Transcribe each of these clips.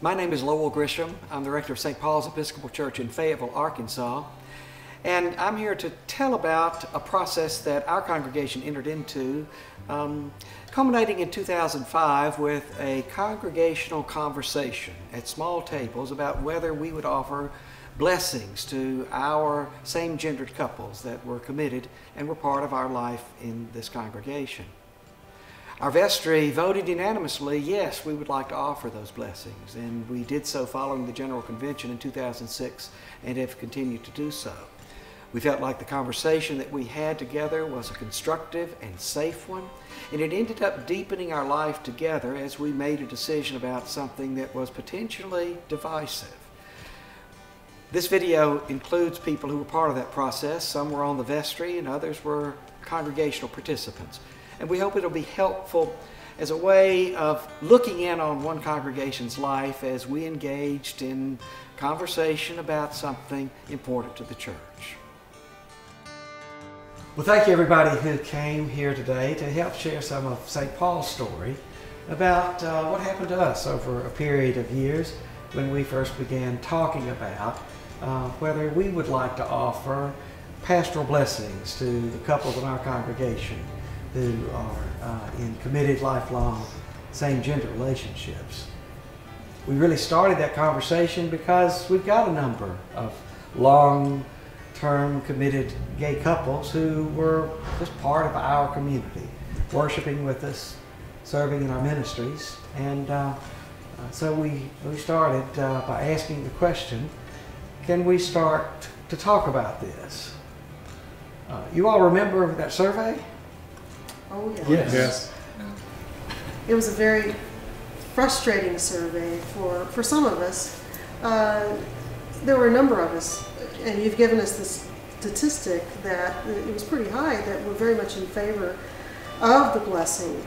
My name is Lowell Grisham. I'm the rector of St. Paul's Episcopal Church in Fayetteville, Arkansas. And I'm here to tell about a process that our congregation entered into, culminating in 2005 with a congregational conversation at small tables about whether we would offer blessings to our same-gendered couples that were committed and were part of our life in this congregation. Our vestry voted unanimously, yes, we would like to offer those blessings, and we did so following the General Convention in 2006 and have continued to do so. We felt like the conversation that we had together was a constructive and safe one, and it ended up deepening our life together as we made a decision about something that was potentially divisive. This video includes people who were part of that process. Some were on the vestry and others were congregational participants. And we hope it'll be helpful as a way of looking in on one congregation's life as we engaged in conversation about something important to the church. Well, thank you everybody who came here today to help share some of St. Paul's story about what happened to us over a period of years when we first began talking about whether we would like to offer pastoral blessings to the couples in our congregation who are in committed, lifelong, same-gender relationships. We really started that conversation because we've got a number of long-term committed gay couples who were just part of our community, worshiping with us, serving in our ministries, and so we started by asking the question, can we start to talk about this? You all remember that survey? Oh, yeah. Yes. It was a very frustrating survey for some of us. There were a number of us, and you've given us this statistic that it was pretty high, that were very much in favor of the blessing.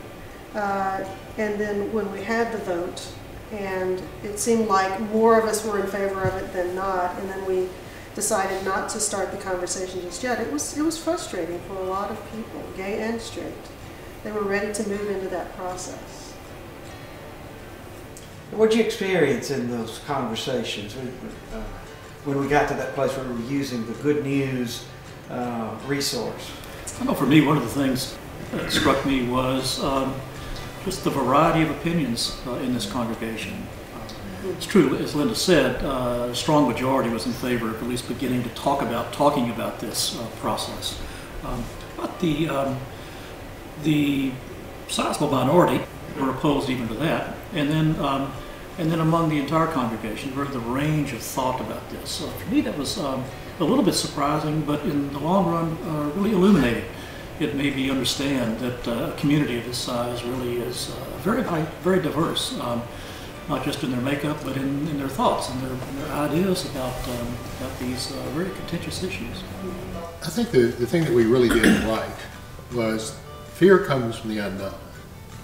And then when we had the vote, and it seemed like more of us were in favor of it than not, and then we decided not to start the conversation just yet. It was frustrating for a lot of people, gay and straight. They were ready to move into that process. What did you experience in those conversations when we got to that place where we were using the Good News resource? I know for me, one of the things that struck me was just the variety of opinions in this congregation. It's true, as Linda said, a strong majority was in favor of at least beginning to talking about this process. But the sizable minority were opposed even to that. And then among the entire congregation, the range of thought about this. So for me, that was a little bit surprising, but in the long run, really illuminating. It made me understand that a community of this size really is very diverse. Not just in their makeup, but in their thoughts and their ideas about these very contentious issues. I think the thing that we really did right was fear comes from the unknown.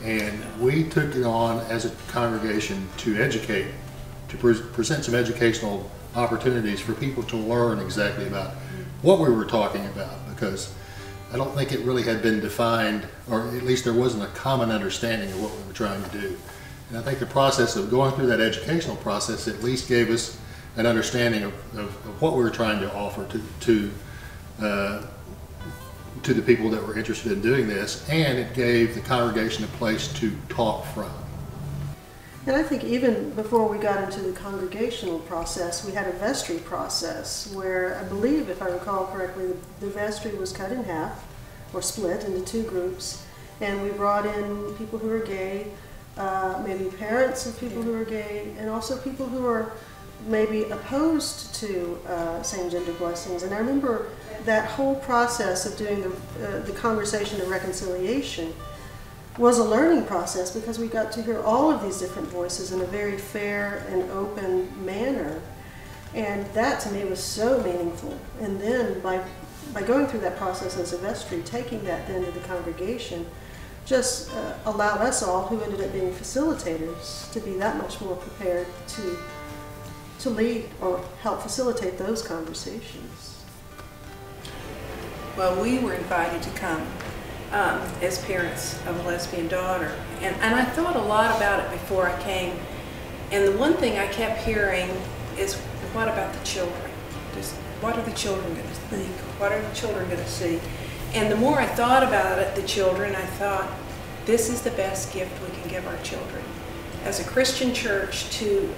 And we took it on as a congregation to educate, to present some educational opportunities for people to learn exactly about what we were talking about, because I don't think it really had been defined, or at least there wasn't a common understanding of what we were trying to do. And I think the process of going through that educational process at least gave us an understanding of what we were trying to offer to the people that were interested in doing this, and it gave the congregation a place to talk from. And I think even before we got into the congregational process, we had a vestry process where I believe, if I recall correctly, the vestry was cut in half or split into two groups, and we brought in people who are gay, maybe parents of people who are gay, and also people who are maybe opposed to same-gender blessings. And I remember that whole process of doing the conversation of reconciliation was a learning process, because we got to hear all of these different voices in a very fair and open manner. And that to me was so meaningful. And then by going through that process as a vestry, taking that then to the congregation, just allowed us all, who ended up being facilitators, to be that much more prepared to lead or help facilitate those conversations. Well, we were invited to come as parents of a lesbian daughter, and I thought a lot about it before I came, And the one thing I kept hearing is, what about the children? Just, what are the children going to think? What are the children going to see? And the more I thought about it, the children, I thought, this is the best gift we can give our children. As a Christian church, to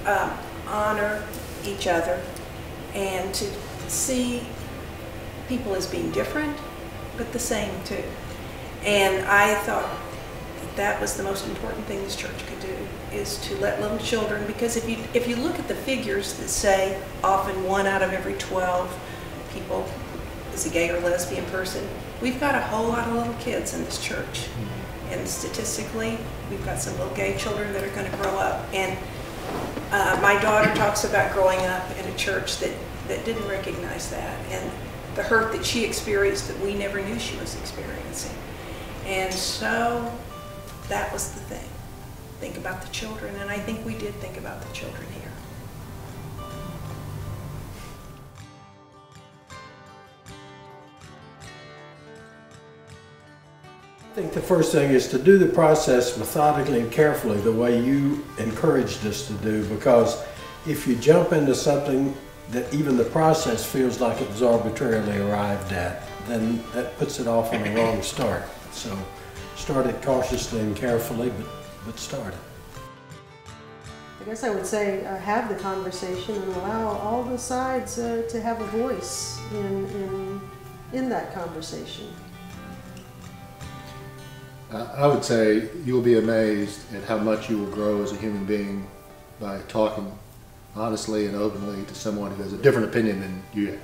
honor each other and to see people as being different, but the same too. And I thought that was the most important thing this church could do, is to let little children, because if you look at the figures that say often 1 out of every 12 people is a gay or lesbian person, we've got a whole lot of little kids in this church. And statistically, we've got some little gay children that are going to grow up. And my daughter talks about growing up in a church that didn't recognize that, and the hurt that she experienced that we never knew she was experiencing. And so that was the thing. Think about the children, and I think we did think about the children here. I think the first thing is to do the process methodically and carefully the way you encouraged us to do, because if you jump into something that even the process feels like it was arbitrarily arrived at, then that puts it off on the wrong start. So start it cautiously and carefully, but start it. I guess I would say have the conversation and allow all the sides to have a voice in that conversation. I would say you'll be amazed at how much you will grow as a human being by talking honestly and openly to someone who has a different opinion than you have.